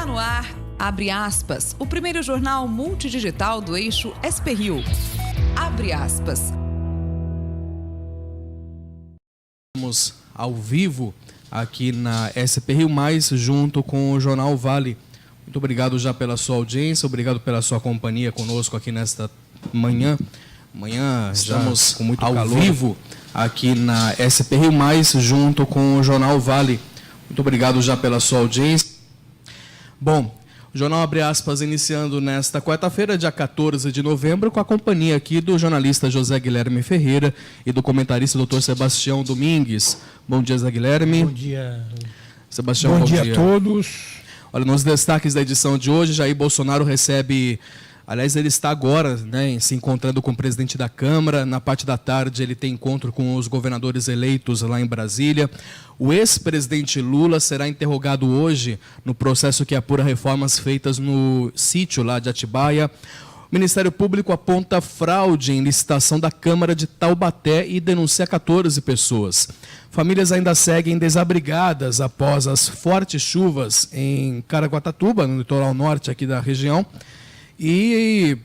no ar, Abre Aspas, o primeiro jornal multidigital do eixo SP-Rio. Abre aspas. Estamos ao vivo aqui na SP-Rio, junto com o Jornal Vale. Muito obrigado já pela sua audiência, obrigado pela sua companhia conosco aqui nesta manhã. Amanhã estamos com muito calor. Ao vivo aqui na SP-Rio, junto com o Jornal Vale. Muito obrigado já pela sua audiência. Bom, o Jornal Abre Aspas iniciando nesta quarta-feira, dia 14 de novembro, com a companhia aqui do jornalista José Guilherme Ferreira e do comentarista Dr. Sebastião Domingues. Bom dia, Zé Guilherme. Bom dia. Sebastião, bom dia a todos. Olha, nos destaques da edição de hoje, Jair Bolsonaro recebe... Aliás, ele está agora, se encontrando com o presidente da Câmara. Na parte da tarde, ele tem encontro com os governadores eleitos lá em Brasília. O ex-presidente Lula será interrogado hoje no processo que apura reformas feitas no sítio lá de Atibaia. O Ministério Público aponta fraude em licitação da Câmara de Taubaté e denuncia 14 pessoas. Famílias ainda seguem desabrigadas após as fortes chuvas em Caraguatatuba, no litoral norte aqui da região. E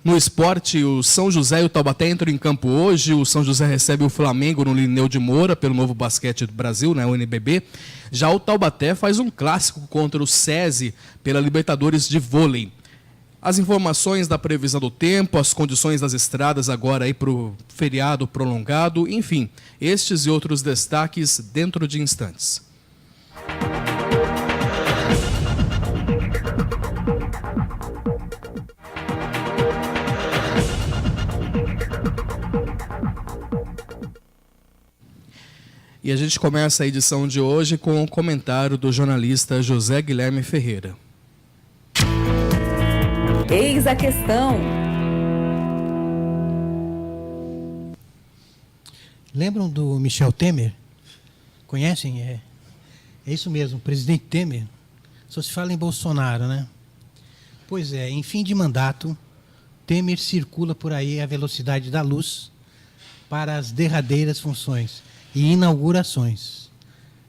no esporte, o São José e o Taubaté entram em campo hoje. O São José recebe o Flamengo no Lineu de Moura, pelo Novo Basquete do Brasil, o NBB. Já o Taubaté faz um clássico contra o SESI pela Libertadores de Vôlei. As informações da previsão do tempo, as condições das estradas agora para o feriado prolongado, enfim, estes e outros destaques dentro de instantes. E a gente começa a edição de hoje com o comentário do jornalista José Guilherme Ferreira. Eis a questão. Lembram do Michel Temer? Conhecem? É isso mesmo, o presidente Temer. Só se fala em Bolsonaro, né? Pois é, em fim de mandato, Temer circula por aí à velocidade da luz para as derradeiras funções e inaugurações,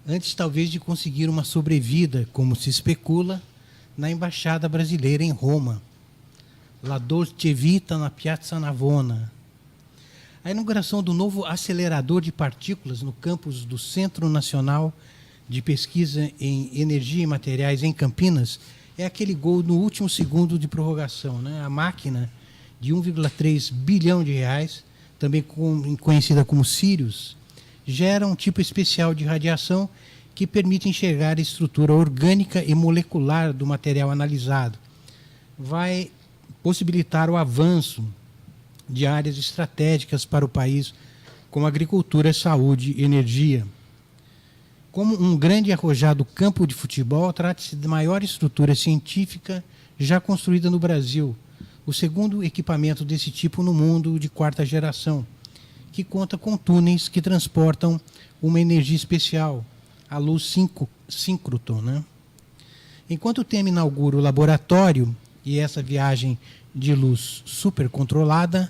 antes talvez de conseguir uma sobrevida, como se especula, na Embaixada Brasileira em Roma, La Dolce Vita na Piazza Navona. A inauguração do novo acelerador de partículas no campus do Centro Nacional de Pesquisa em Energia e Materiais em Campinas é aquele gol no último segundo de prorrogação, A máquina de 1,3 bilhão de reais, também conhecida como Sirius, gera um tipo especial de radiação que permite enxergar a estrutura orgânica e molecular do material analisado. Vai possibilitar o avanço de áreas estratégicas para o país, como agricultura, saúde e energia. Como um grande e arrojado campo de futebol, trata-se da maior estrutura científica já construída no Brasil, o segundo equipamento desse tipo no mundo de quarta geração, que conta com túneis que transportam uma energia especial, a luz síncrotron. Enquanto o Temer inaugura o laboratório e essa viagem de luz supercontrolada,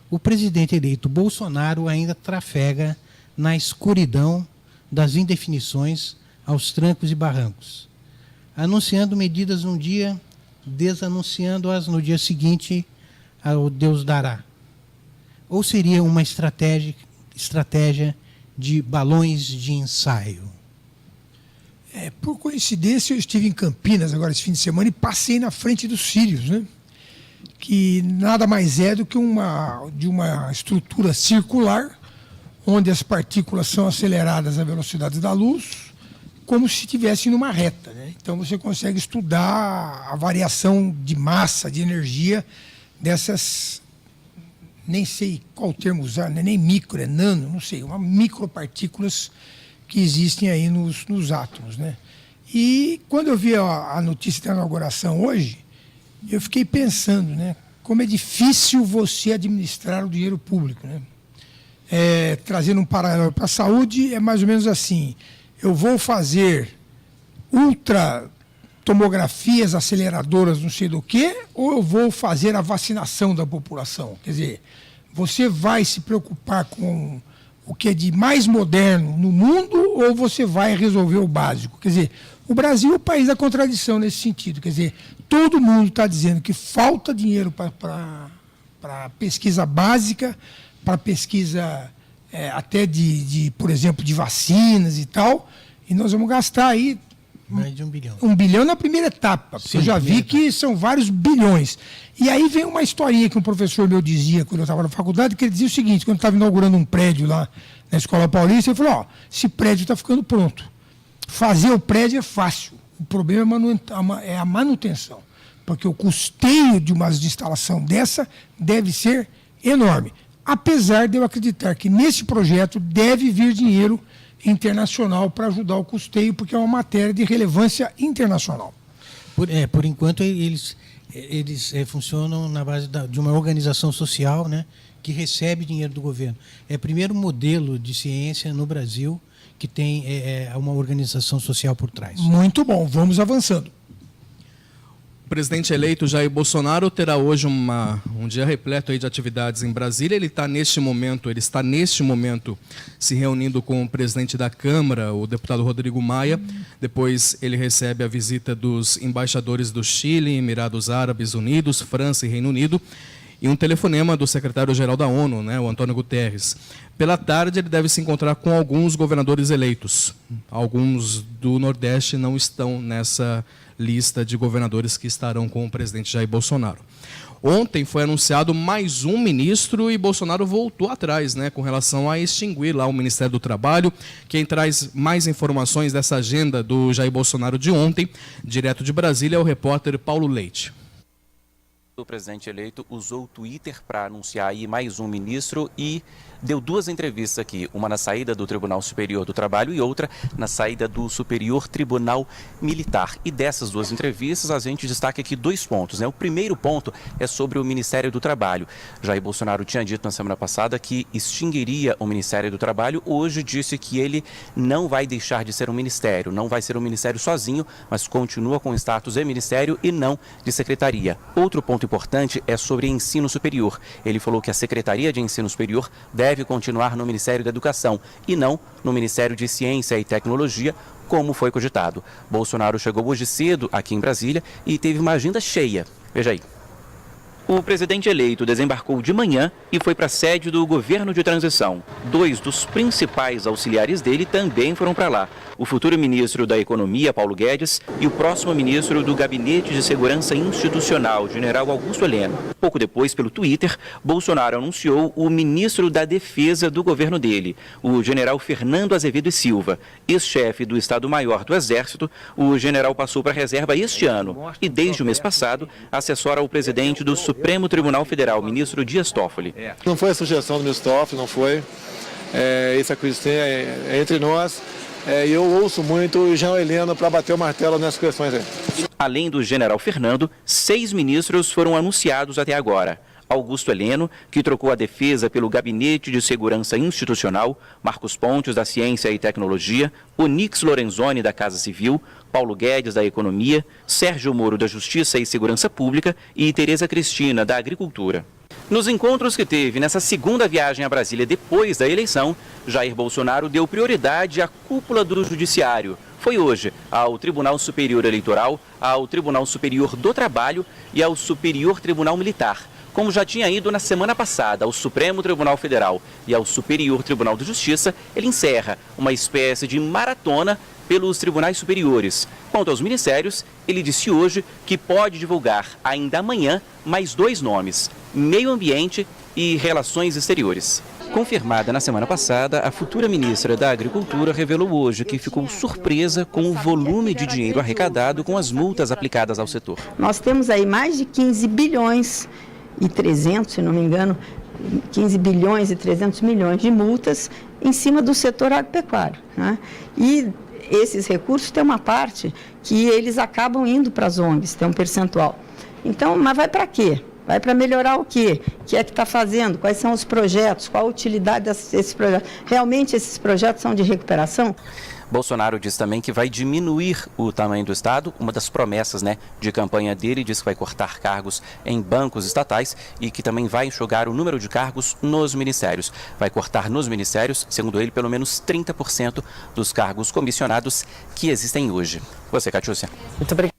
o presidente eleito Bolsonaro ainda trafega na escuridão das indefinições aos trancos e barrancos, anunciando medidas num dia, desanunciando-as no dia seguinte ao Deus dará. Ou seria uma estratégia de balões de ensaio? Por coincidência, eu estive em Campinas agora esse fim de semana e passei na frente dos Sirius, que nada mais é do que de uma estrutura circular, onde as partículas são aceleradas à velocidade da luz, como se estivessem numa reta. Então você consegue estudar a variação de massa, de energia dessas... nem sei qual termo usar, nem micro, é nano, não sei, micropartículas que existem aí nos átomos. E quando eu vi a notícia da inauguração hoje, eu fiquei pensando, como é difícil você administrar o dinheiro público. Trazendo um paralelo para a saúde, é mais ou menos assim, eu vou fazer ultratomografias aceleradoras não sei do quê, ou eu vou fazer a vacinação da população? Quer dizer, você vai se preocupar com o que é de mais moderno no mundo ou você vai resolver o básico? Quer dizer, o Brasil é o país da contradição nesse sentido. Quer dizer, todo mundo está dizendo que falta dinheiro para pesquisa básica, para pesquisa até por exemplo, de vacinas e tal, e nós vamos gastar aí mais de 1 bilhão. 1 bilhão na primeira etapa. Sim, eu já vi que são vários bilhões. E aí vem uma historinha que um professor meu dizia quando eu estava na faculdade, que ele dizia o seguinte, quando estava inaugurando um prédio lá na Escola Paulista, ele falou, esse prédio está ficando pronto. Fazer o prédio é fácil. O problema é a manutenção. Porque o custeio de uma instalação dessa deve ser enorme. Apesar de eu acreditar que nesse projeto deve vir dinheiro internacional para ajudar o custeio, porque é uma matéria de relevância internacional. Por enquanto, eles funcionam na base de uma organização social, né, que recebe dinheiro do governo. É o primeiro modelo de ciência no Brasil que tem uma organização social por trás. Muito bom, vamos avançando. O presidente eleito Jair Bolsonaro terá hoje um dia repleto aí de atividades em Brasília. Ele está neste momento se reunindo com o presidente da Câmara, o deputado Rodrigo Maia. Depois ele recebe a visita dos embaixadores do Chile, Emirados Árabes Unidos, França e Reino Unido, e um telefonema do secretário-geral da ONU, o Antônio Guterres. Pela tarde, ele deve se encontrar com alguns governadores eleitos. Alguns do Nordeste não estão nessa lista de governadores que estarão com o presidente Jair Bolsonaro. Ontem foi anunciado mais um ministro e Bolsonaro voltou atrás, com relação a extinguir lá o Ministério do Trabalho. Quem traz mais informações dessa agenda do Jair Bolsonaro de ontem, direto de Brasília, é o repórter Paulo Leite. O presidente eleito usou o Twitter para anunciar aí mais um ministro e deu 2 entrevistas aqui, uma na saída do Tribunal Superior do Trabalho e outra na saída do Superior Tribunal Militar. E dessas 2 entrevistas, a gente destaca aqui 2 pontos, O primeiro ponto é sobre o Ministério do Trabalho. Jair Bolsonaro tinha dito na semana passada que extinguiria o Ministério do Trabalho. Hoje disse que ele não vai deixar de ser um ministério, não vai ser um ministério sozinho, mas continua com status de ministério e não de secretaria. Outro ponto importante é sobre ensino superior. Ele falou que a Secretaria de Ensino Superior deve continuar no Ministério da Educação e não no Ministério de Ciência e Tecnologia, como foi cogitado. Bolsonaro chegou hoje cedo aqui em Brasília e teve uma agenda cheia. Veja aí. O presidente eleito desembarcou de manhã e foi para a sede do governo de transição. 2 dos principais auxiliares dele também foram para lá. O futuro ministro da Economia, Paulo Guedes, e o próximo ministro do Gabinete de Segurança Institucional, general Augusto Heleno. Pouco depois, pelo Twitter, Bolsonaro anunciou o ministro da Defesa do governo dele, o general Fernando Azevedo e Silva. Ex-chefe do Estado-Maior do Exército, o general passou para a reserva este ano e, desde o mês passado, assessora ao presidente do Supremo Tribunal Federal, ministro Dias Toffoli. Não foi a sugestão do ministro Toffoli, não foi. Esse acordo é entre nós. Eu ouço muito o Jean Heleno para bater o martelo nessas questões aí. Além do general Fernando, 6 ministros foram anunciados até agora. Augusto Heleno, que trocou a defesa pelo Gabinete de Segurança Institucional, Marcos Pontes, da Ciência e Tecnologia, Onyx Lorenzoni, da Casa Civil, Paulo Guedes, da Economia, Sérgio Moro, da Justiça e Segurança Pública e Tereza Cristina, da Agricultura. Nos encontros que teve nessa segunda viagem a Brasília depois da eleição, Jair Bolsonaro deu prioridade à cúpula do Judiciário. Foi hoje ao Tribunal Superior Eleitoral, ao Tribunal Superior do Trabalho e ao Superior Tribunal Militar. Como já tinha ido na semana passada ao Supremo Tribunal Federal e ao Superior Tribunal de Justiça, ele encerra uma espécie de maratona pelos tribunais superiores. Quanto aos ministérios, ele disse hoje que pode divulgar ainda amanhã mais 2 nomes: Meio Ambiente e Relações Exteriores. Confirmada na semana passada, a futura ministra da Agricultura revelou hoje que ficou surpresa com o volume de dinheiro arrecadado com as multas aplicadas ao setor. Nós temos aí mais de 15 bilhões e 300, se não me engano, 15 bilhões e 300 milhões de multas em cima do setor agropecuário, E esses recursos têm uma parte que eles acabam indo para as ONGs, tem um percentual. Então, mas vai para quê? Vai para melhorar o quê? O que é que está fazendo? Quais são os projetos? Qual a utilidade desses projetos? Realmente esses projetos são de recuperação? Bolsonaro diz também que vai diminuir o tamanho do Estado, uma das promessas, de campanha dele, diz que vai cortar cargos em bancos estatais e que também vai enxugar o número de cargos nos ministérios. Vai cortar nos ministérios, segundo ele, pelo menos 30% dos cargos comissionados que existem hoje. Você, Catiúcia. Muito obrigada.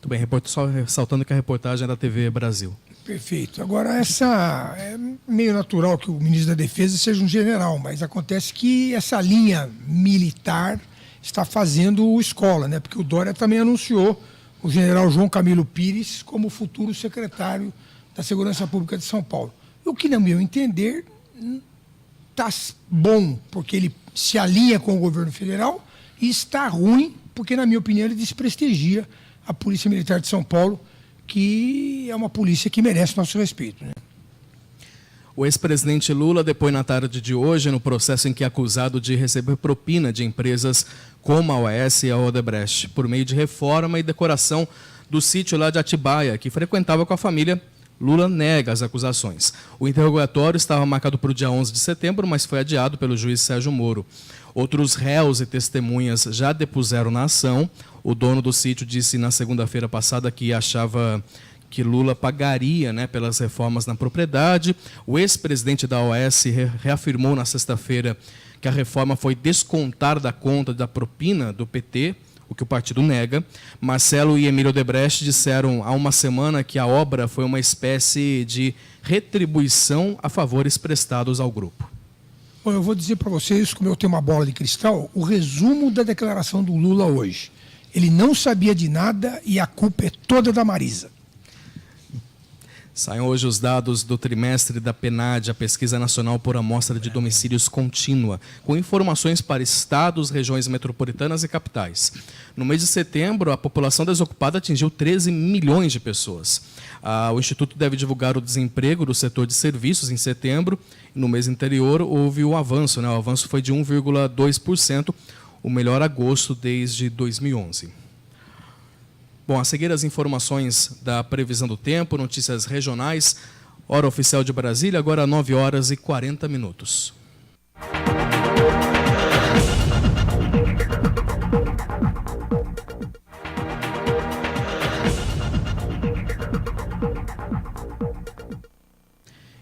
Muito bem, só ressaltando que a reportagem é da TV Brasil. Perfeito. Agora, é meio natural que o ministro da Defesa seja um general, mas acontece que essa linha militar está fazendo escola, né? Porque o Dória também anunciou o general João Camilo Pires como futuro secretário da Segurança Pública de São Paulo. O que, no meu entender, está bom, porque ele se alinha com o governo federal, e está ruim, porque, na minha opinião, ele desprestigia a Polícia Militar de São Paulo, que é uma polícia que merece nosso respeito, né? O ex-presidente Lula depõe na tarde de hoje no processo em que é acusado de receber propina de empresas como a OAS e a Odebrecht, por meio de reforma e decoração do sítio lá de Atibaia, que frequentava com a família. Lula nega as acusações. O interrogatório estava marcado para o dia 11 de setembro, mas foi adiado pelo juiz Sérgio Moro. Outros réus e testemunhas já depuseram na ação. O dono do sítio disse na segunda-feira passada que achava que Lula pagaria, pelas reformas na propriedade. O ex-presidente da OAS reafirmou na sexta-feira que a reforma foi descontar da conta da propina do PT, o que o partido nega. Marcelo e Emílio Odebrecht disseram há uma semana que a obra foi uma espécie de retribuição a favores prestados ao grupo. Bom, eu vou dizer para vocês, como eu tenho uma bola de cristal, o resumo da declaração do Lula hoje. Ele não sabia de nada e a culpa é toda da Marisa. Saem hoje os dados do trimestre da PNAD, a Pesquisa Nacional por Amostra de Domicílios Contínua, com informações para estados, regiões metropolitanas e capitais. No mês de setembro, a população desocupada atingiu 13 milhões de pessoas. O Instituto deve divulgar o desemprego do setor de serviços em setembro. No mês anterior, houve um avanço. O avanço foi de 1,2%, o melhor agosto desde 2011. Bom, a seguir as informações da previsão do tempo, notícias regionais, hora oficial de Brasília, agora 9 horas e 40 minutos.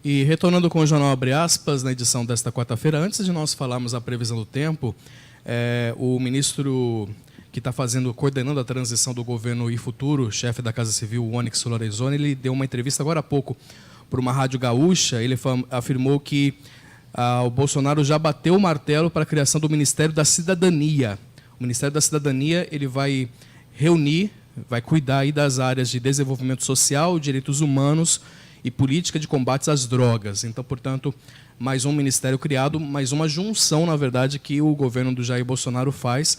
E retornando com o Jornal Abre Aspas, na edição desta quarta-feira, antes de nós falarmos a previsão do tempo, o ministro que está coordenando a transição do governo e futuro, chefe da Casa Civil, o Onyx Lorenzoni, ele deu uma entrevista agora há pouco para uma rádio gaúcha. Ele afirmou que o Bolsonaro já bateu o martelo para a criação do Ministério da Cidadania. O Ministério da Cidadania ele vai reunir, vai cuidar aí das áreas de desenvolvimento social, direitos humanos e política de combate às drogas. Então, portanto, mais um ministério criado, mais uma junção, na verdade, que o governo do Jair Bolsonaro faz.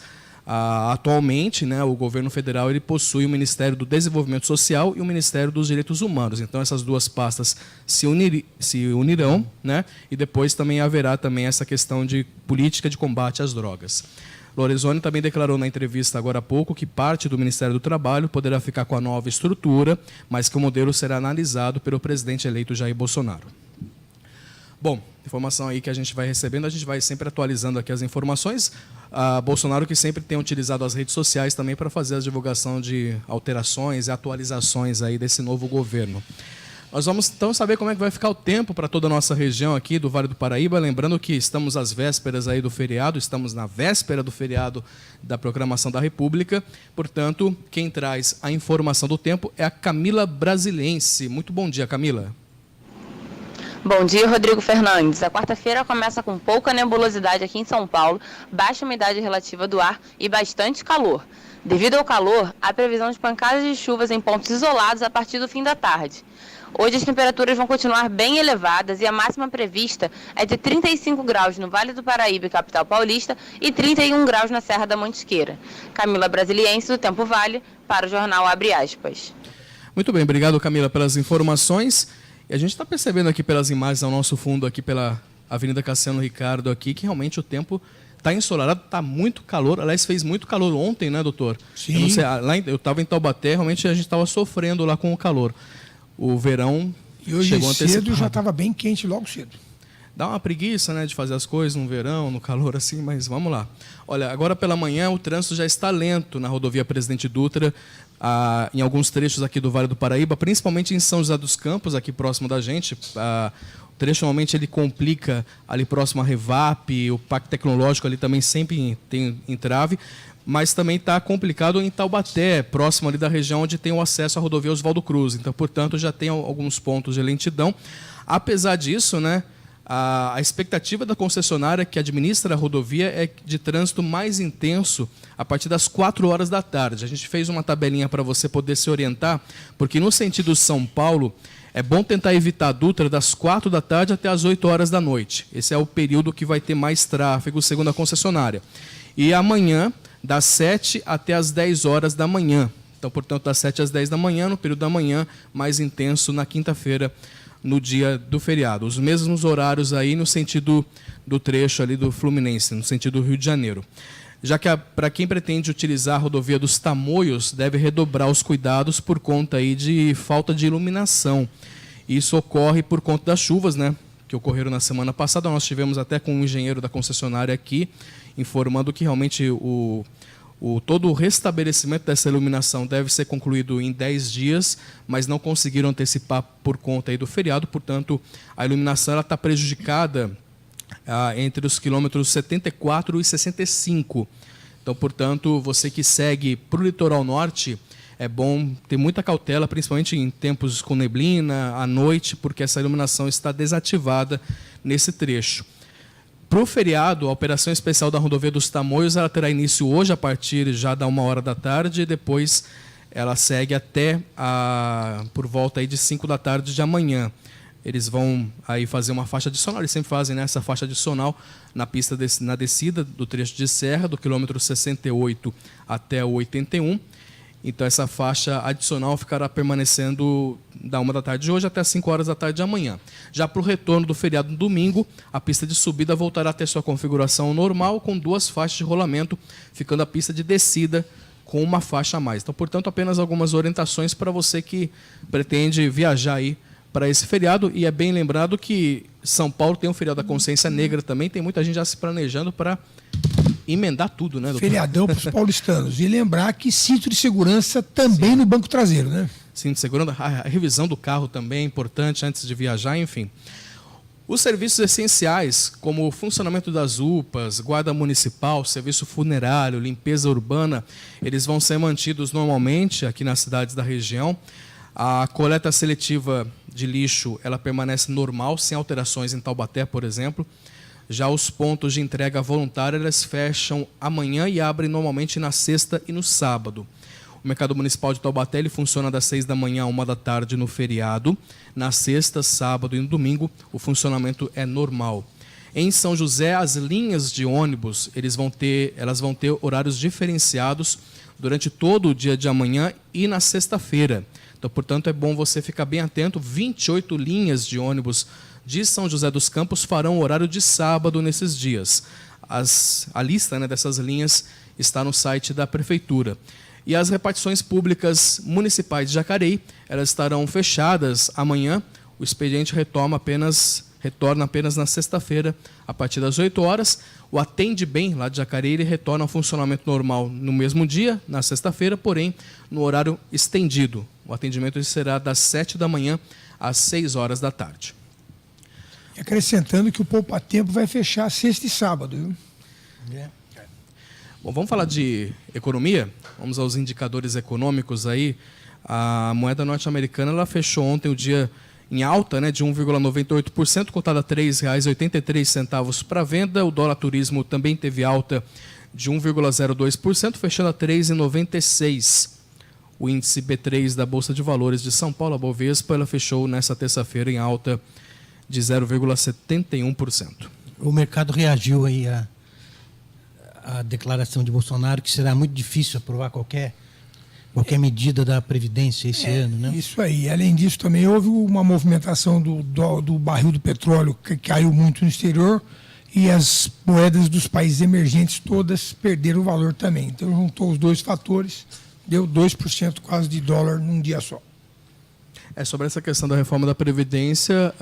Atualmente, o governo federal ele possui o Ministério do Desenvolvimento Social e o Ministério dos Direitos Humanos. Então, essas duas pastas se unirão, e depois também haverá essa questão de política de combate às drogas. Lorenzoni também declarou na entrevista agora há pouco que parte do Ministério do Trabalho poderá ficar com a nova estrutura, mas que o modelo será analisado pelo presidente eleito Jair Bolsonaro. Bom, informação aí que a gente vai recebendo, a gente vai sempre atualizando aqui as informações. Bolsonaro que sempre tem utilizado as redes sociais também para fazer a divulgação de alterações e atualizações aí desse novo governo. Nós vamos então saber como é que vai ficar o tempo para toda a nossa região aqui do Vale do Paraíba, lembrando que estamos às vésperas aí do feriado, estamos na véspera do feriado da Proclamação da República, portanto, quem traz a informação do tempo é a Camila Brasiliense. Muito bom dia, Camila. Bom dia, Rodrigo Fernandes. A quarta-feira começa com pouca nebulosidade aqui em São Paulo, baixa umidade relativa do ar e bastante calor. Devido ao calor, há previsão de pancadas de chuvas em pontos isolados a partir do fim da tarde. Hoje as temperaturas vão continuar bem elevadas e a máxima prevista é de 35 graus no Vale do Paraíba e capital paulista e 31 graus na Serra da Mantiqueira. Camila Brasiliense, do Tempo Vale, para o Jornal Abre Aspas. Muito bem, obrigado, Camila, pelas informações. E a gente está percebendo aqui pelas imagens ao nosso fundo, aqui pela Avenida Cassiano Ricardo, aqui, que realmente o tempo Está ensolarado, está muito calor. Aliás, fez muito calor ontem, né, doutor? Sim. Eu estava em Taubaté, realmente a gente estava sofrendo lá com o calor. O verão E hoje chegou cedo antecipado. já estava bem quente logo cedo. Dá uma preguiça, né, de fazer as coisas no verão, no calor assim, mas vamos lá. Olha, agora pela manhã o trânsito já está lento na rodovia Presidente Dutra, em alguns trechos aqui do Vale do Paraíba, principalmente em São José dos Campos, aqui próximo da gente. O trecho normalmente ele complica ali próximo à Revap, o Parque Tecnológico ali também sempre tem entrave, mas também está complicado em Taubaté, próximo ali da região onde tem o acesso à rodovia Oswaldo Cruz. Então, portanto, já tem alguns pontos de lentidão. Apesar disso, né, a expectativa da concessionária que administra a rodovia é de trânsito mais intenso a partir das 4 horas da tarde. A gente fez uma tabelinha para você poder se orientar, porque no sentido São Paulo, é bom tentar evitar a Dutra das 4 da tarde até as 8 horas da noite. Esse é o período que vai ter mais tráfego, segundo a concessionária. E amanhã, das 7 até as 10 horas da manhã. Então, portanto, das 7 às 10 da manhã, no período da manhã, mais intenso na quinta-feira, no dia do feriado. Os mesmos horários aí no sentido do trecho ali do Fluminense, no sentido do Rio de Janeiro. Já que para quem pretende utilizar a rodovia dos Tamoios, deve redobrar os cuidados por conta aí de falta de iluminação. Isso ocorre por conta das chuvas, né, que ocorreram na semana passada. Nós tivemos até com um engenheiro da concessionária aqui, informando que realmente todo o restabelecimento dessa iluminação deve ser concluído em 10 dias, mas não conseguiram antecipar por conta aí do feriado. Portanto, a iluminação está prejudicada entre os quilômetros 74 e 65. Então, portanto, você que segue para o litoral norte, é bom ter muita cautela, principalmente em tempos com neblina, à noite, porque essa iluminação está desativada nesse trecho. Para o feriado, a operação especial da rodovia dos Tamoios ela terá início hoje a partir já da 1h da tarde e depois ela segue até por volta aí de 5 da tarde de amanhã. Eles vão aí fazer uma faixa adicional, eles sempre fazem, né, essa faixa adicional na pista na descida do trecho de serra, do quilômetro 68 até o 81. Então, essa faixa adicional ficará permanecendo da 1 da tarde de hoje até as 5 horas da tarde de amanhã. Já para o retorno do feriado no domingo, a pista de subida voltará a ter sua configuração normal, com 2 faixas de rolamento, ficando a pista de descida com uma faixa a mais. Então, portanto, apenas algumas orientações para você que pretende viajar aí para esse feriado. E é bem lembrado que São Paulo tem um feriado da Consciência Negra também, tem muita gente já se planejando para emendar tudo, né, doutor? Feriadão para os paulistanos. E lembrar que cinto de segurança também no banco traseiro, né? Cinto de segurança, a revisão do carro também é importante antes de viajar, enfim. Os serviços essenciais, como o funcionamento das UPAs, guarda municipal, serviço funerário, limpeza urbana, eles vão ser mantidos normalmente aqui nas cidades da região. A coleta seletiva de lixo, ela permanece normal, sem alterações em Taubaté, por exemplo. Já os pontos de entrega voluntária, eles fecham amanhã e abrem normalmente na sexta e no sábado. O Mercado Municipal de Taubaté ele funciona das 6 da manhã a 1 da tarde no feriado. Na sexta, sábado e no domingo, o funcionamento é normal. Em São José, as linhas de ônibus elas vão ter horários diferenciados durante todo o dia de amanhã e na sexta-feira. Então, portanto, é bom você ficar bem atento. 28 linhas de ônibus de São José dos Campos farão horário de sábado nesses dias. A lista, né, dessas linhas está no site da Prefeitura. E as repartições públicas municipais de Jacareí, elas estarão fechadas amanhã. O expediente retorna apenas na sexta-feira, a partir das 8 horas. O Atende Bem, lá de Jacareí, ele retorna ao funcionamento normal no mesmo dia, na sexta-feira, porém no horário estendido. O atendimento será das 7 da manhã às 6 horas da tarde. Acrescentando que o Poupa Tempo vai fechar sexta e sábado, viu? Bom, vamos falar de economia? Vamos aos indicadores econômicos aí. A moeda norte-americana ela fechou ontem o dia em alta, né, de 1,98%, cotada a R$ 3,83 para venda. O dólar turismo também teve alta de 1,02%, fechando a R$ 3,96. O índice B3 da Bolsa de Valores de São Paulo, a Bovespa, ela fechou nessa terça-feira em alta de 0,71%. O mercado reagiu aí à declaração de Bolsonaro que será muito difícil aprovar qualquer medida da Previdência esse ano, né? Isso aí. Além disso, também houve uma movimentação do barril do petróleo que caiu muito no exterior e as moedas dos países emergentes todas perderam o valor também. Então, juntou os dois fatores, deu 2% quase de dólar num dia só. Sobre essa questão da reforma da Previdência,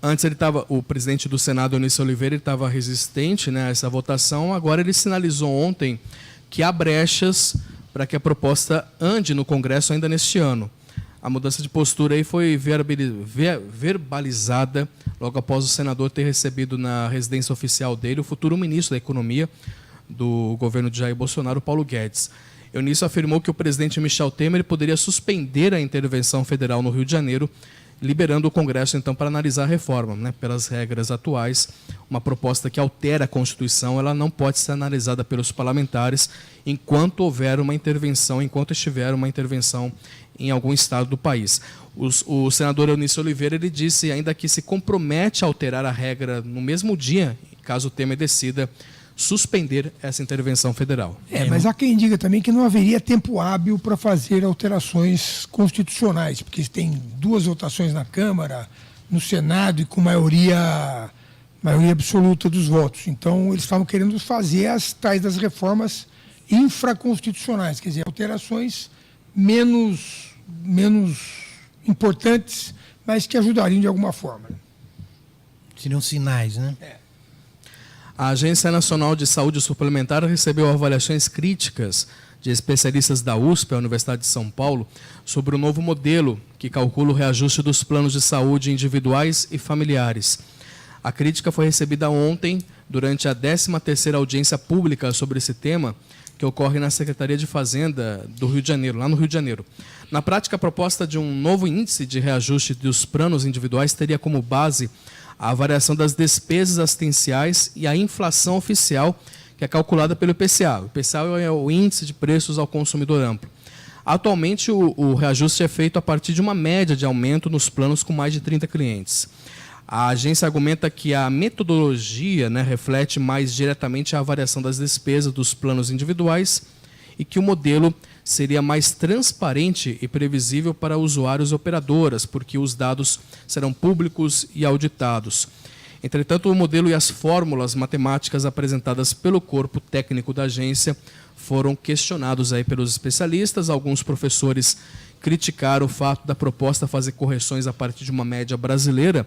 antes o presidente do Senado, Eunício Oliveira, estava resistente, né, a essa votação. Agora ele sinalizou ontem que há brechas para que a proposta ande no Congresso ainda neste ano. A mudança de postura aí foi verbalizada logo após o senador ter recebido na residência oficial dele o futuro ministro da Economia do governo de Jair Bolsonaro, Paulo Guedes. Eunício afirmou que o presidente Michel Temer poderia suspender a intervenção federal no Rio de Janeiro, liberando o Congresso, então, para analisar a reforma, né? Pelas regras atuais, uma proposta que altera a Constituição, ela não pode ser analisada pelos parlamentares enquanto estiver uma intervenção em algum estado do país. O senador Eunício Oliveira, ele disse ainda que se compromete a alterar a regra no mesmo dia, caso o Temer decida suspender essa intervenção federal. Mas há quem diga também que não haveria tempo hábil para fazer alterações constitucionais, porque tem 2 votações na Câmara, no Senado e com maioria absoluta dos votos. Então, eles estavam querendo fazer as tais das reformas infraconstitucionais, quer dizer, alterações menos importantes, mas que ajudariam de alguma forma. Seriam sinais, né? A Agência Nacional de Saúde Suplementar recebeu avaliações críticas de especialistas da USP, a Universidade de São Paulo, sobre o novo modelo que calcula o reajuste dos planos de saúde individuais e familiares. A crítica foi recebida ontem, durante a 13ª audiência pública sobre esse tema, que ocorre na Secretaria de Fazenda do Rio de Janeiro, lá no Rio de Janeiro. Na prática, a proposta de um novo índice de reajuste dos planos individuais teria como base a variação das despesas assistenciais e a inflação oficial, que é calculada pelo IPCA. O IPCA é o Índice de Preços ao Consumidor Amplo. Atualmente, o reajuste é feito a partir de uma média de aumento nos planos com mais de 30 clientes. A agência argumenta que a metodologia, né, reflete mais diretamente a variação das despesas dos planos individuais e que o modelo seria mais transparente e previsível para usuários e operadoras, porque os dados serão públicos e auditados. Entretanto, o modelo e as fórmulas matemáticas apresentadas pelo corpo técnico da agência foram questionados aí pelos especialistas. Alguns professores criticaram o fato da proposta fazer correções a partir de uma média brasileira,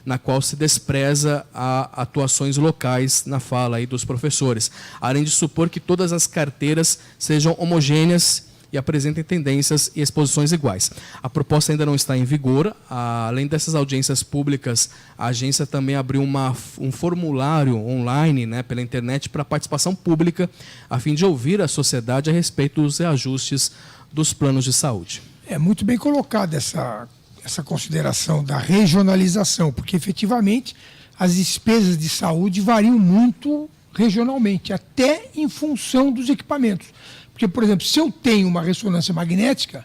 na qual se despreza a atuações locais na fala aí dos professores, além de supor que todas as carteiras sejam homogêneas e apresentem tendências e exposições iguais. A proposta ainda não está em vigor. Além dessas audiências públicas, a agência também abriu um formulário online, né, pela internet, para participação pública, a fim de ouvir a sociedade a respeito dos reajustes dos planos de saúde. É muito bem colocada essa consideração da regionalização, porque efetivamente as despesas de saúde variam muito regionalmente, até em função dos equipamentos. Porque, por exemplo, se eu tenho uma ressonância magnética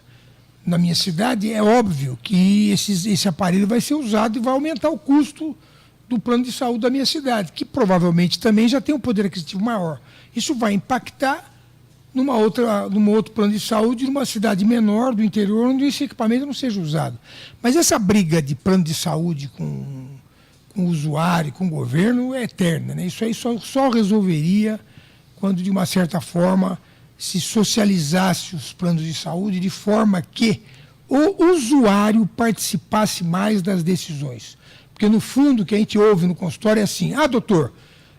na minha cidade, é óbvio que esse aparelho vai ser usado e vai aumentar o custo do plano de saúde da minha cidade, que provavelmente também já tem um poder aquisitivo maior. Isso vai impactar num outro plano de saúde, numa cidade menor do interior, onde esse equipamento não seja usado. Mas essa briga de plano de saúde com o usuário, com o governo, é eterna, né? Isso aí só resolveria quando, de uma certa forma, se socializasse os planos de saúde de forma que o usuário participasse mais das decisões. Porque, no fundo, o que a gente ouve no consultório é assim: doutor,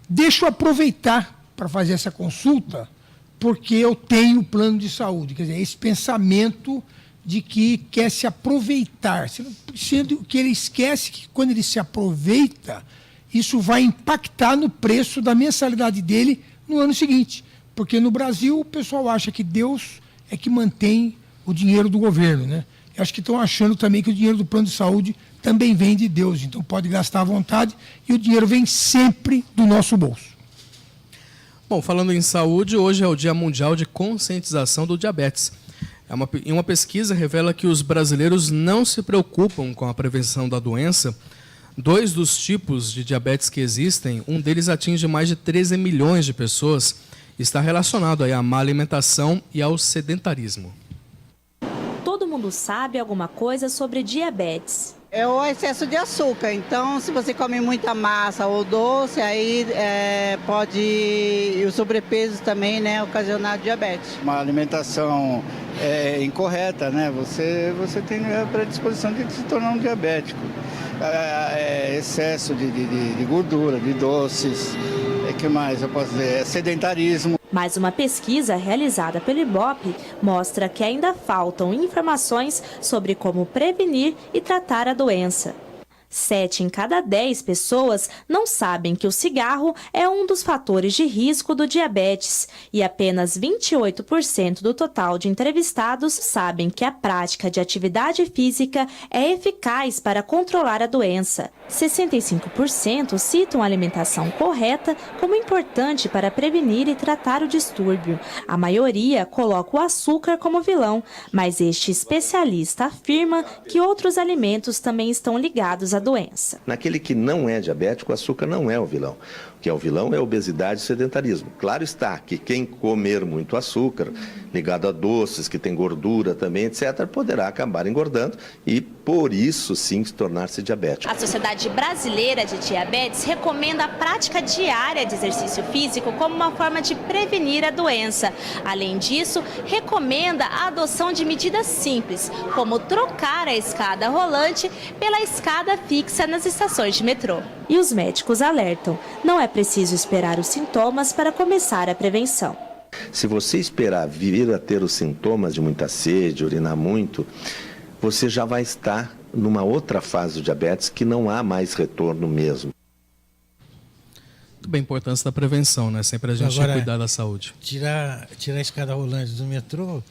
deixa eu aproveitar para fazer essa consulta, porque eu tenho plano de saúde. Quer dizer, esse pensamento de que quer se aproveitar, sendo que ele esquece que quando ele se aproveita, isso vai impactar no preço da mensalidade dele no ano seguinte. Porque no Brasil o pessoal acha que Deus é que mantém o dinheiro do governo, né? Eu acho que estão achando também que o dinheiro do plano de saúde também vem de Deus, então pode gastar à vontade e o dinheiro vem sempre do nosso bolso. Bom, falando em saúde, hoje é o Dia Mundial de Conscientização do Diabetes. Uma pesquisa revela que os brasileiros não se preocupam com a prevenção da doença. 2 dos tipos de diabetes que existem, um deles atinge mais de 13 milhões de pessoas, está relacionado aí à má alimentação e ao sedentarismo. Todo mundo sabe alguma coisa sobre diabetes. É o excesso de açúcar, então se você come muita massa ou doce, aí pode, o sobrepeso também, né, ocasionar diabetes. Uma alimentação incorreta, né, você tem a predisposição de se tornar um diabético. Excesso de gordura, de doces, que mais eu posso dizer? Sedentarismo. Mas uma pesquisa realizada pelo IBOPE mostra que ainda faltam informações sobre como prevenir e tratar a doença. 7 em cada 10 pessoas não sabem que o cigarro é um dos fatores de risco do diabetes e apenas 28% do total de entrevistados sabem que a prática de atividade física é eficaz para controlar a doença. 65% citam a alimentação correta como importante para prevenir e tratar o distúrbio. A maioria coloca o açúcar como vilão, mas este especialista afirma que outros alimentos também estão ligados à doença. Naquele que não é diabético, o açúcar não é o vilão. O que é o vilão é a obesidade e sedentarismo. Claro está que quem comer muito açúcar, ligado a doces, que tem gordura também, etc., poderá acabar engordando e, por isso, sim, se tornar-se diabético. A Sociedade Brasileira de Diabetes recomenda a prática diária de exercício físico como uma forma de prevenir a doença. Além disso, recomenda a adoção de medidas simples, como trocar a escada rolante pela escada fixa nas estações de metrô. E os médicos alertam, não é preciso esperar os sintomas para começar a prevenção. Se você esperar vir a ter os sintomas de muita sede, urinar muito, você já vai estar numa outra fase do diabetes que não há mais retorno mesmo. Muito bem, a importância da prevenção, né? Sempre a gente cuidar da saúde. Tirar a escada rolante do metrô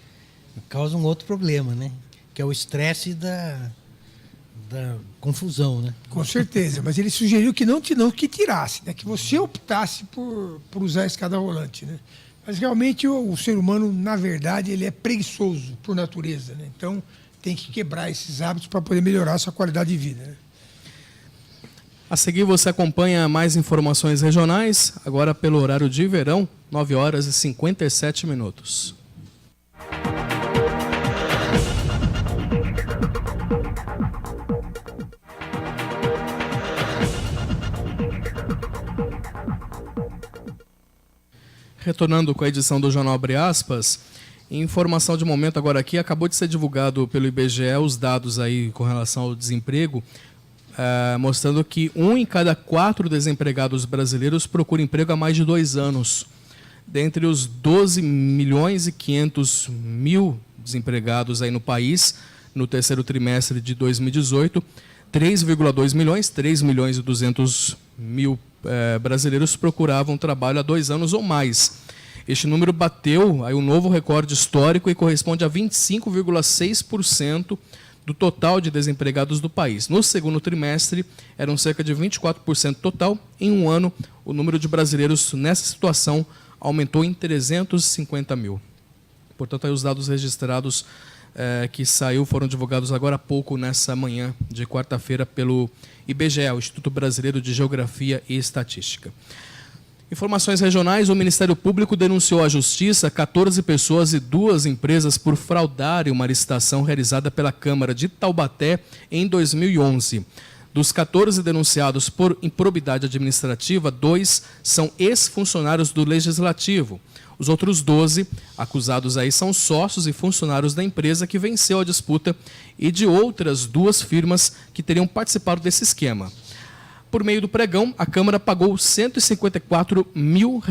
causa um outro problema, né? Que é o estresse da confusão, né? Com certeza, mas ele sugeriu que não que tirasse, né? Que você optasse por usar a escada rolante, né? Mas realmente o ser humano, na verdade, ele é preguiçoso por natureza, né? Então tem que quebrar esses hábitos para poder melhorar a sua qualidade de vida, né? A seguir você acompanha mais informações regionais, agora pelo horário de verão, 9h57. Retornando com a edição do Jornal Abre Aspas, informação de momento agora aqui, acabou de ser divulgado pelo IBGE os dados aí com relação ao desemprego, mostrando que 1 em cada 4 desempregados brasileiros procura emprego há mais de 2 anos. Dentre os 12.500.000 desempregados aí no país, no terceiro trimestre de 2018, 3,2 milhões, 3.200.000 brasileiros procuravam trabalho há 2 anos ou mais. Este número bateu aí um novo recorde histórico e corresponde a 25,6% do total de desempregados do país. No segundo trimestre, eram cerca de 24% total. Em um ano, o número de brasileiros nessa situação aumentou em 350 mil. Portanto, aí os dados registrados que foram divulgados agora há pouco, nessa manhã de quarta-feira, pelo IBGE, o Instituto Brasileiro de Geografia e Estatística. Informações regionais, o Ministério Público denunciou à Justiça 14 pessoas e 2 empresas por fraudarem uma licitação realizada pela Câmara de Taubaté em 2011. Dos 14 denunciados por improbidade administrativa, 2 são ex-funcionários do Legislativo. Os outros 12 acusados aí são sócios e funcionários da empresa que venceu a disputa e de outras 2 firmas que teriam participado desse esquema. Por meio do pregão, a Câmara pagou R$ 154 mil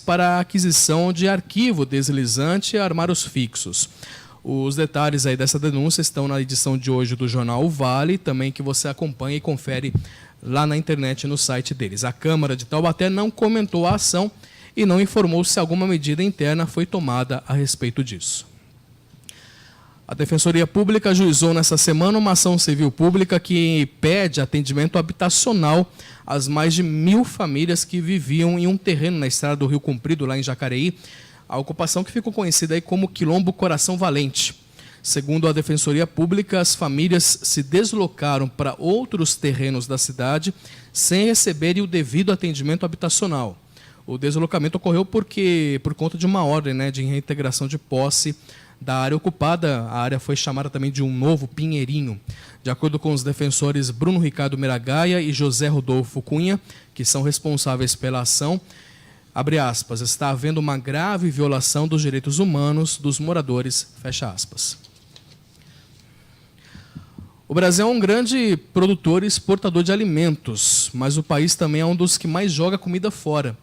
para a aquisição de arquivo deslizante e armários fixos. Os detalhes aí dessa denúncia estão na edição de hoje do jornal O Vale, também que você acompanha e confere lá na internet no site deles. A Câmara de Taubaté não comentou a ação e não informou se alguma medida interna foi tomada a respeito disso. A Defensoria Pública ajuizou nessa semana uma ação civil pública que pede atendimento habitacional às mais de 1.000 famílias que viviam em um terreno na estrada do Rio Comprido, lá em Jacareí, a ocupação que ficou conhecida aí como Quilombo Coração Valente. Segundo a Defensoria Pública, as famílias se deslocaram para outros terrenos da cidade sem receberem o devido atendimento habitacional. O deslocamento ocorreu por conta de uma ordem, de reintegração de posse da área ocupada. A área foi chamada também de um novo Pinheirinho. De acordo com os defensores Bruno Ricardo Miragaia e José Rodolfo Cunha, que são responsáveis pela ação, abre aspas, está havendo uma grave violação dos direitos humanos dos moradores, fecha aspas. O Brasil é um grande produtor e exportador de alimentos, mas o país também é um dos que mais joga comida fora.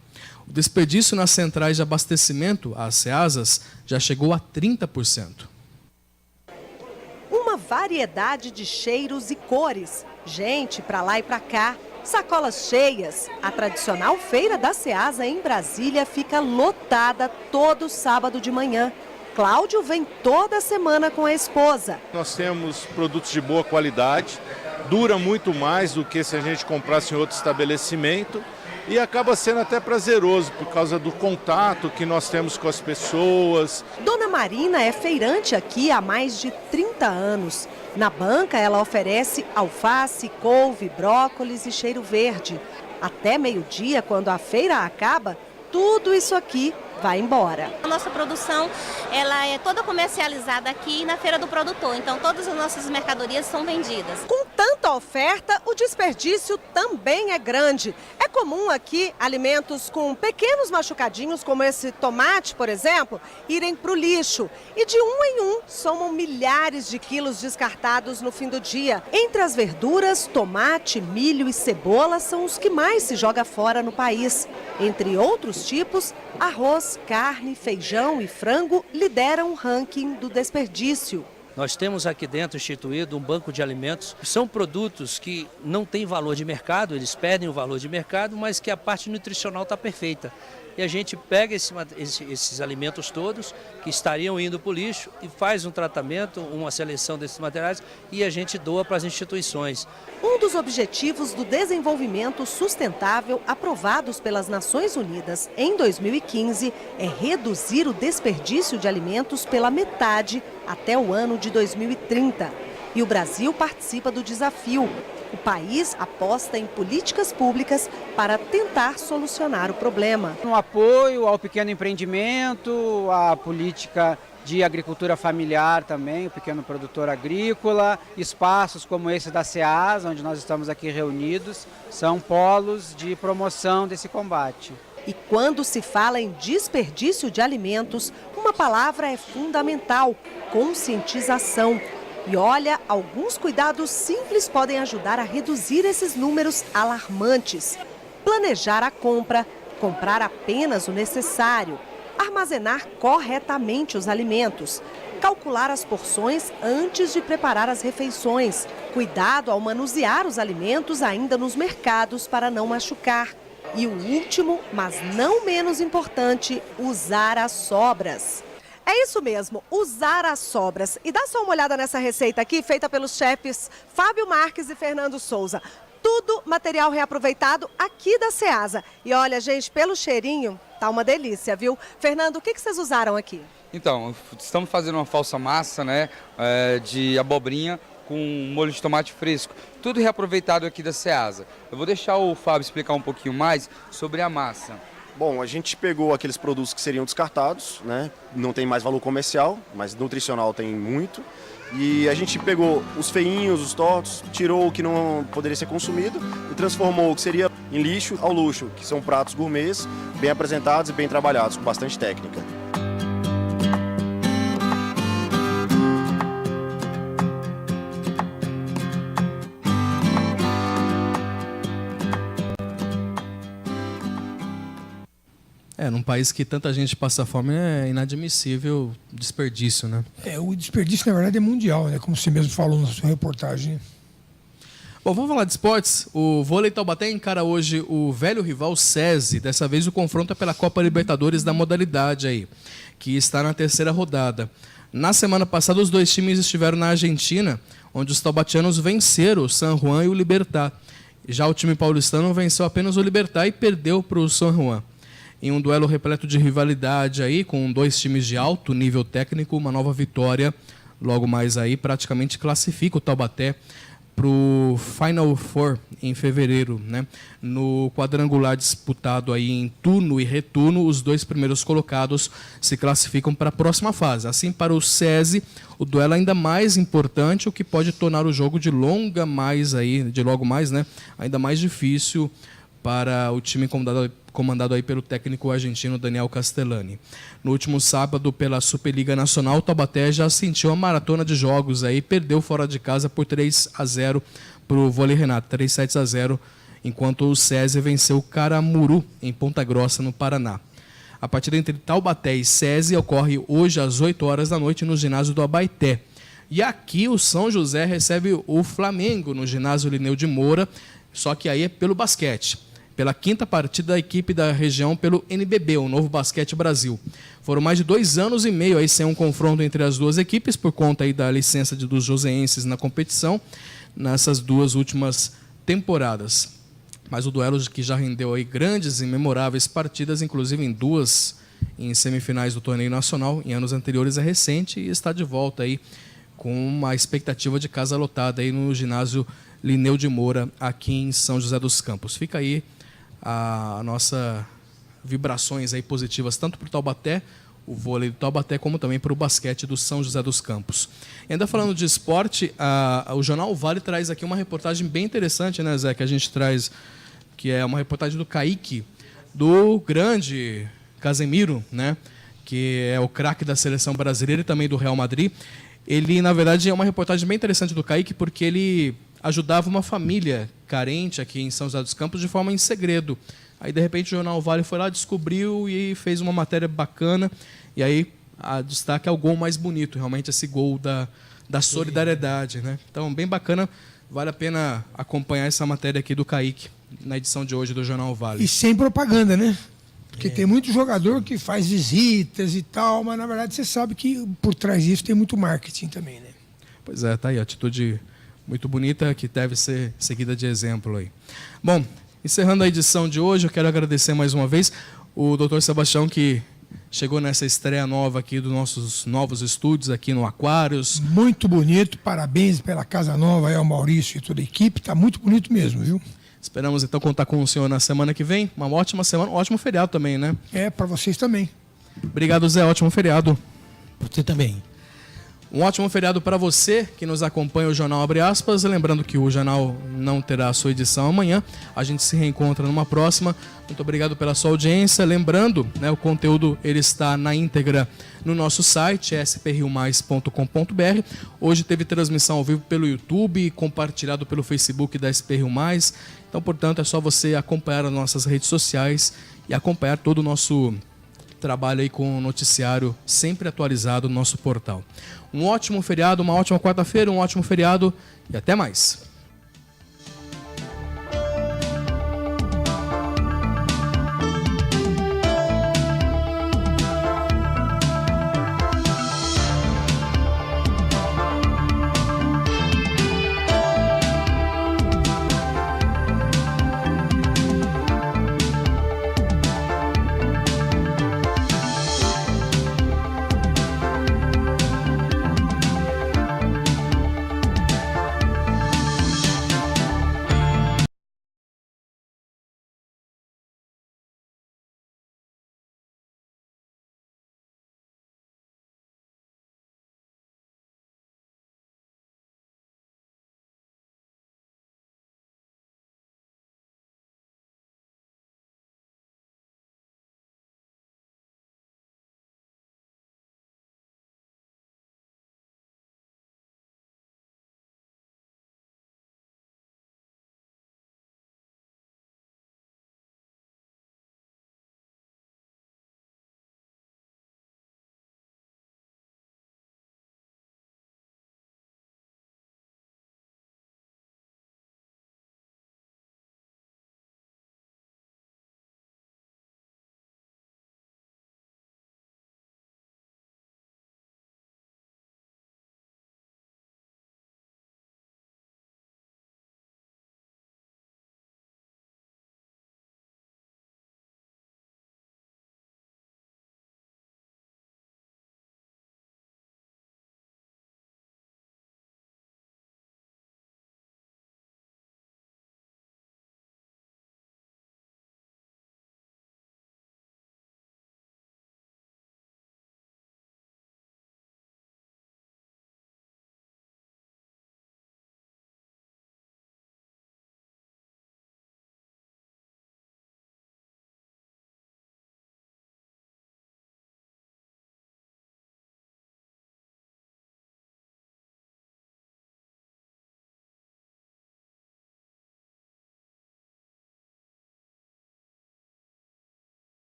O desperdício nas centrais de abastecimento, as CEASAs, já chegou a 30%. Uma variedade de cheiros e cores, gente para lá e para cá, sacolas cheias. A tradicional feira da CEASA em Brasília fica lotada todo sábado de manhã. Cláudio vem toda semana com a esposa. Nós temos produtos de boa qualidade, dura muito mais do que se a gente comprasse em outro estabelecimento e acaba sendo até prazeroso por causa do contato que nós temos com as pessoas. Dona Marina é feirante aqui há mais de 30 anos. Na banca ela oferece alface, couve, brócolis e cheiro verde. Até meio-dia, quando a feira acaba, tudo isso aqui vai embora. A nossa produção ela é toda comercializada aqui na Feira do Produtor, então todas as nossas mercadorias são vendidas. Com tanta oferta, o desperdício também é grande. É comum aqui alimentos com pequenos machucadinhos, como esse tomate, por exemplo, irem para o lixo. E de um em um, somam milhares de quilos descartados no fim do dia. Entre as verduras, tomate, milho e cebola são os que mais se joga fora no país. Entre outros tipos, arroz, carne, feijão e frango lideram o ranking do desperdício. Nós temos aqui dentro instituído um banco de alimentos. São produtos que não têm valor de mercado, eles perdem o valor de mercado, mas que a parte nutricional está perfeita. E a gente pega esses alimentos todos que estariam indo para o lixo e faz um tratamento, uma seleção desses materiais e a gente doa para as instituições. Um dos objetivos do desenvolvimento sustentável aprovados pelas Nações Unidas em 2015 é reduzir o desperdício de alimentos pela metade até o ano de 2030. E o Brasil participa do desafio. O país aposta em políticas públicas para tentar solucionar o problema. Um apoio ao pequeno empreendimento, à política de agricultura familiar também, o pequeno produtor agrícola, espaços como esse da CEASA, onde nós estamos aqui reunidos, são polos de promoção desse combate. E quando se fala em desperdício de alimentos, uma palavra é fundamental: conscientização. E olha, alguns cuidados simples podem ajudar a reduzir esses números alarmantes. Planejar a compra, comprar apenas o necessário, armazenar corretamente os alimentos, calcular as porções antes de preparar as refeições, cuidado ao manusear os alimentos ainda nos mercados para não machucar. E o último, mas não menos importante, usar as sobras. É isso mesmo, usar as sobras. E dá só uma olhada nessa receita aqui, feita pelos chefes Fábio Marques e Fernando Souza. Tudo material reaproveitado aqui da CEASA. E olha, gente, pelo cheirinho, tá uma delícia, viu? Fernando, o que vocês usaram aqui? Então, estamos fazendo uma falsa massa, né, de abobrinha com molho de tomate fresco. Tudo reaproveitado aqui da CEASA. Eu vou deixar o Fábio explicar um pouquinho mais sobre a massa. Bom, a gente pegou aqueles produtos que seriam descartados, né? Não tem mais valor comercial, mas nutricional tem muito. E a gente pegou os feinhos, os tortos, tirou o que não poderia ser consumido e transformou o que seria em lixo ao luxo, que são pratos gourmets, bem apresentados e bem trabalhados, com bastante técnica. Num país que tanta gente passa fome, é inadmissível o desperdício, né? O desperdício, na verdade, é mundial, né? Como você mesmo falou na sua reportagem. Bom, vamos falar de esportes. O vôlei Taubaté encara hoje o velho rival SESI. Dessa vez o confronto é pela Copa Libertadores da modalidade aí, que está na terceira rodada. Na semana passada, os dois times estiveram na Argentina, onde os taubatianos venceram o San Juan e o Libertad. Já o time paulistano venceu apenas o Libertad e perdeu para o San Juan. Em um duelo repleto de rivalidade aí, com dois times de alto nível técnico, uma nova vitória logo mais aí praticamente classifica o Taubaté para o Final Four em fevereiro, né? No quadrangular disputado aí em turno e retorno, os 2 primeiros colocados se classificam para a próxima fase. Assim, para o SESI, o duelo é ainda mais importante, o que pode tornar o jogo de logo mais, né? Ainda mais difícil para o time comandado aí pelo técnico argentino Daniel Castellani. No último sábado, pela Superliga Nacional, o Taubaté já sentiu uma maratona de jogos aí, perdeu fora de casa por 3-0 para o Vôlei Renato, 3-0, enquanto o SESI venceu o Caramuru em Ponta Grossa, no Paraná. A partida entre Taubaté e SESI ocorre hoje às 8 horas da noite no ginásio do Abaeté. E aqui o São José recebe o Flamengo no ginásio Lineu de Moura, só que aí é pelo basquete. Pela 5ª partida da equipe da região pelo NBB, o Novo Basquete Brasil. Foram mais de 2 anos e meio aí sem um confronto entre as duas equipes, por conta aí da licença dos joseenses na competição, nessas 2 últimas temporadas. Mas o duelo que já rendeu aí grandes e memoráveis partidas, inclusive em 2 em semifinais do torneio nacional, em anos anteriores, é recente e está de volta aí com uma expectativa de casa lotada aí no ginásio Lineu de Moura, aqui em São José dos Campos. Fica aí a nossa vibrações aí positivas tanto para o Taubaté, o vôlei do Taubaté, como também para o basquete do São José dos Campos. E ainda falando de esporte, o Jornal Vale traz aqui uma reportagem bem interessante, né, Zé, que a gente traz, que é uma reportagem do Kaique, do grande Casemiro, né, que é o craque da seleção brasileira e também do Real Madrid. Ele, na verdade, é uma reportagem bem interessante do Kaique, porque ele ajudava uma família carente aqui em São José dos Campos de forma em segredo. Aí, de repente, o Jornal Vale foi lá, descobriu e fez uma matéria bacana. E aí, a destaque é o gol mais bonito, realmente, esse gol da solidariedade, né? Então, bem bacana, vale a pena acompanhar essa matéria aqui do Kaique, na edição de hoje do Jornal Vale. E sem propaganda, né? Porque tem muito jogador que faz visitas e tal, mas, na verdade, você sabe que por trás disso tem muito marketing também, né? Pois é, tá aí, atitude muito bonita, que deve ser seguida de exemplo aí. Bom, encerrando a edição de hoje, eu quero agradecer mais uma vez o Dr. Sebastião, que chegou nessa estreia nova aqui dos nossos novos estúdios aqui no Aquários. Muito bonito, parabéns pela casa nova aí ao Maurício e toda a equipe, tá muito bonito mesmo, viu? Esperamos então contar com o senhor na semana que vem, uma ótima semana, um ótimo feriado também, né? É, para vocês também. Obrigado, Zé, ótimo feriado. Você também. Um ótimo feriado para você que nos acompanha o Jornal Abre Aspas. Lembrando que o jornal não terá a sua edição amanhã. A gente se reencontra numa próxima. Muito obrigado pela sua audiência. Lembrando, né, o conteúdo ele está na íntegra no nosso site, sprriomais.com.br. Hoje teve transmissão ao vivo pelo YouTube, compartilhado pelo Facebook da SP Rio Mais. Então, portanto, é só você acompanhar as nossas redes sociais e acompanhar todo o nosso trabalho aí com o noticiário sempre atualizado no nosso portal. Um ótimo feriado, uma ótima quarta-feira, um ótimo feriado e até mais.